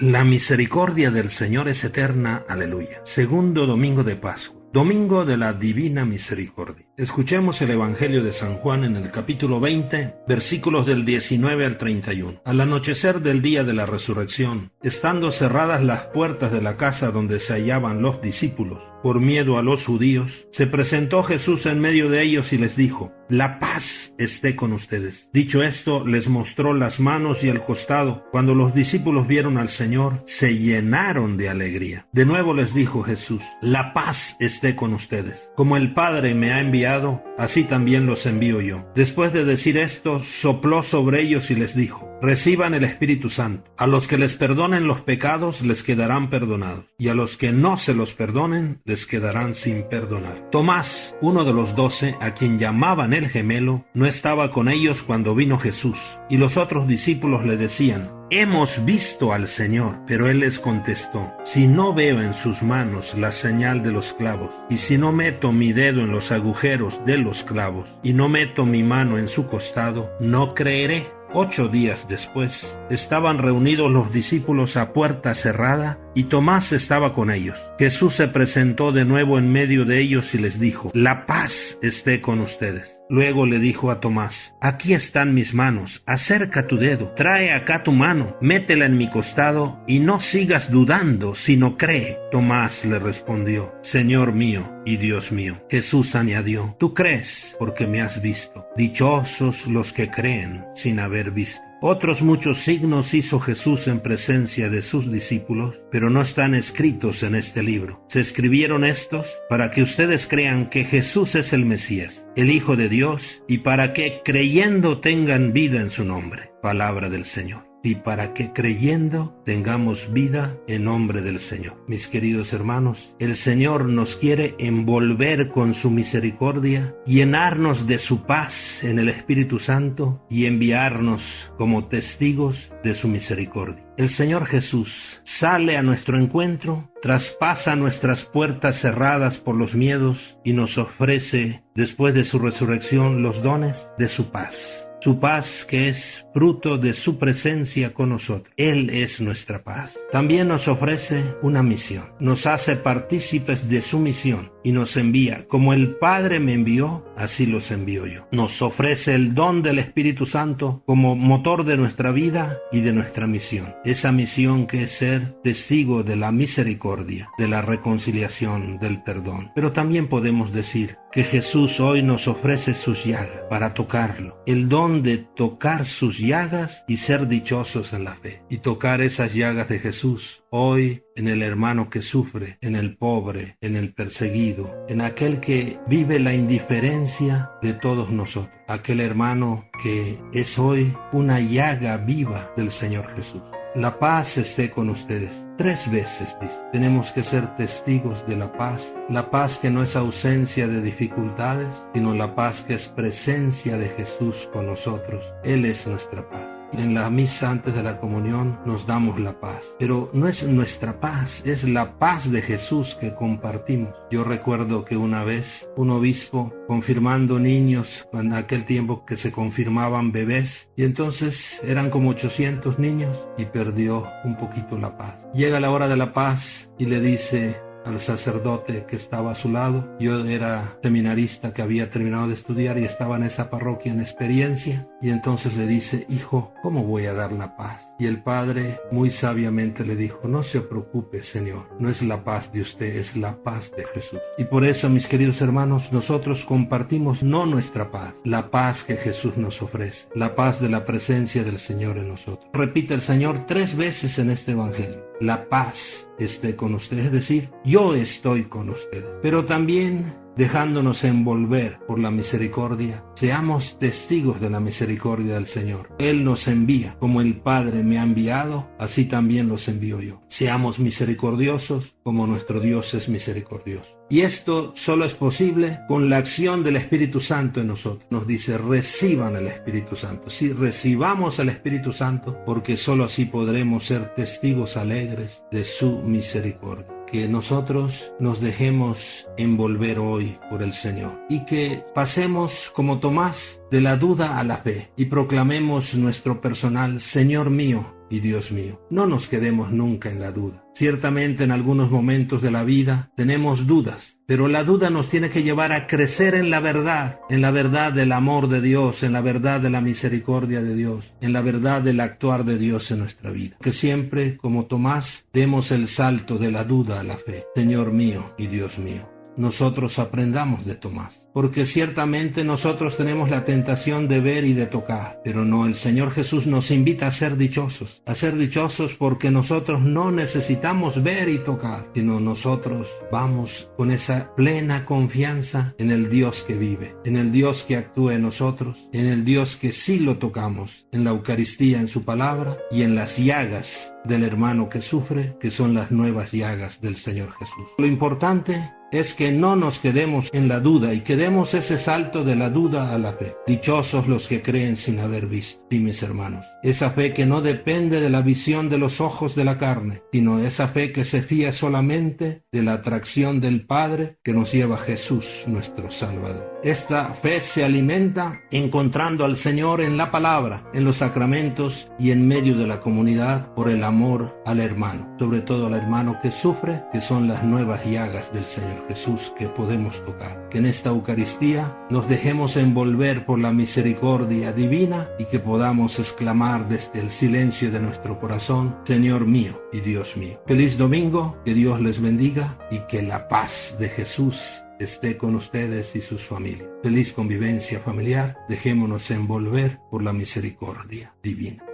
La misericordia del Señor es eterna, aleluya. Segundo domingo de Pascua, domingo de la Divina Misericordia. Escuchemos el Evangelio de San Juan en el capítulo 20, versículos del 19 al 31. Al anochecer del día de la resurrección, estando cerradas las puertas de la casa donde se hallaban los discípulos, por miedo a los judíos, se presentó Jesús en medio de ellos y les dijo: «La paz esté con ustedes». Dicho esto, les mostró las manos y el costado. Cuando los discípulos vieron al Señor, se llenaron de alegría. De nuevo les dijo Jesús: «La paz esté con ustedes. Como el Padre me ha enviado, así también los envío yo». Después de decir esto, sopló sobre ellos y les dijo: «Reciban el Espíritu Santo. A los que les perdonen los pecados les quedarán perdonados, y a los que no se los perdonen les quedarán sin perdonar». Tomás, uno de los 12, a quien llamaban el gemelo, no estaba con ellos cuando vino Jesús, y los otros discípulos le decían: «Hemos visto al Señor». Pero él les contestó: «Si no veo en sus manos la señal de los clavos, y si no meto mi dedo en los agujeros de los clavos, y no meto mi mano en su costado, no creeré». 8 días después, estaban reunidos los discípulos a puerta cerrada, y Tomás estaba con ellos. Jesús se presentó de nuevo en medio de ellos y les dijo: «La paz esté con ustedes». Luego le dijo a Tomás: «Aquí están mis manos, acerca tu dedo, trae acá tu mano, métela en mi costado, y no sigas dudando, sino cree». Tomás le respondió: «Señor mío y Dios mío». Jesús añadió: «Tú crees porque me has visto. Dichosos los que creen sin haber visto». Otros muchos signos hizo Jesús en presencia de sus discípulos, pero no están escritos en este libro. Se escribieron estos para que ustedes crean que Jesús es el Mesías, el Hijo de Dios, y para que creyendo tengan vida en su nombre. Palabra del Señor. Y para que creyendo tengamos vida en nombre del Señor. Mis queridos hermanos, el Señor nos quiere envolver con su misericordia, llenarnos de su paz en el Espíritu Santo y enviarnos como testigos de su misericordia. El Señor Jesús sale a nuestro encuentro, traspasa nuestras puertas cerradas por los miedos y nos ofrece, después de su resurrección, los dones de su paz. Su paz que es fruto de su presencia con nosotros. Él es nuestra paz. También nos ofrece una misión. Nos hace partícipes de su misión y nos envía. Como el Padre me envió, así los envío yo. Nos ofrece el don del Espíritu Santo como motor de nuestra vida y de nuestra misión. Esa misión que es ser testigo de la misericordia, de la reconciliación, del perdón. Pero también podemos decir que Jesús hoy nos ofrece sus llagas para tocarlo. El don de tocar sus llagas y ser dichosos en la fe. Y tocar esas llagas de Jesús hoy en el hermano que sufre, en el pobre, en el perseguido, en aquel que vive la indiferencia de todos nosotros. Aquel hermano que es hoy una llaga viva del Señor Jesús. La paz esté con ustedes. 3 veces dice. Tenemos que ser testigos de la paz que no es ausencia de dificultades, sino la paz que es presencia de Jesús con nosotros. Él es nuestra paz. En la misa antes de la comunión nos damos la paz, pero no es nuestra paz, es la paz de Jesús que compartimos. Yo recuerdo que una vez un obispo confirmando niños, en aquel tiempo que se confirmaban bebés, y entonces eran como 800 niños y perdió un poquito la paz. Llega la hora de la paz y le dice al sacerdote que estaba a su lado. Yo era seminarista que había terminado de estudiar y estaba en esa parroquia en experiencia, y entonces le dice: «Hijo, ¿cómo voy a dar la paz?». Y el padre muy sabiamente le dijo: «No se preocupe, señor, no es la paz de usted, es la paz de Jesús». Y por eso, mis queridos hermanos, nosotros compartimos no nuestra paz, la paz que Jesús nos ofrece, la paz de la presencia del Señor en nosotros. Repite el Señor 3 veces en este Evangelio: «La paz esté con ustedes», es decir, yo estoy con ustedes. Pero también, dejándonos envolver por la misericordia, seamos testigos de la misericordia del Señor. Él nos envía. Como el Padre me ha enviado, así también los envío yo. Seamos misericordiosos como nuestro Dios es misericordioso. Y esto solo es posible con la acción del Espíritu Santo en nosotros. Nos dice: reciban el Espíritu Santo. Sí, recibamos el Espíritu Santo, porque solo así podremos ser testigos alegres de su misericordia. Que nosotros nos dejemos envolver hoy por el Señor y que pasemos como Tomás de la duda a la fe y proclamemos nuestro personal: Señor mío y Dios mío. No nos quedemos nunca en la duda. Ciertamente en algunos momentos de la vida tenemos dudas, pero la duda nos tiene que llevar a crecer en la verdad del amor de Dios, en la verdad de la misericordia de Dios, en la verdad del actuar de Dios en nuestra vida. Que siempre, como Tomás, demos el salto de la duda a la fe. Señor mío y Dios mío, nosotros aprendamos de Tomás, porque ciertamente nosotros tenemos la tentación de ver y de tocar, pero no, el Señor Jesús nos invita a ser dichosos porque nosotros no necesitamos ver y tocar, sino nosotros vamos con esa plena confianza en el Dios que vive, en el Dios que actúa en nosotros, en el Dios que sí lo tocamos, en la Eucaristía, en su palabra y en las llagas del hermano que sufre, que son las nuevas llagas del Señor Jesús. Lo importante es que no nos quedemos en la duda y que demos ese salto de la duda a la fe. Dichosos los que creen sin haber visto, sí, mis hermanos. Esa fe que no depende de la visión de los ojos de la carne, sino esa fe que se fía solamente de la atracción del Padre que nos lleva a Jesús, nuestro Salvador. Esta fe se alimenta encontrando al Señor en la palabra, en los sacramentos y en medio de la comunidad por el amor al hermano, sobre todo al hermano que sufre, que son las nuevas llagas del Señor Jesús que podemos tocar. Que en esta Eucaristía nos dejemos envolver por la misericordia divina y que podamos exclamar desde el silencio de nuestro corazón: Señor mío y Dios mío. Feliz domingo, que Dios les bendiga y que la paz de Jesús esté con ustedes y sus familias. Feliz convivencia familiar, dejémonos envolver por la misericordia divina.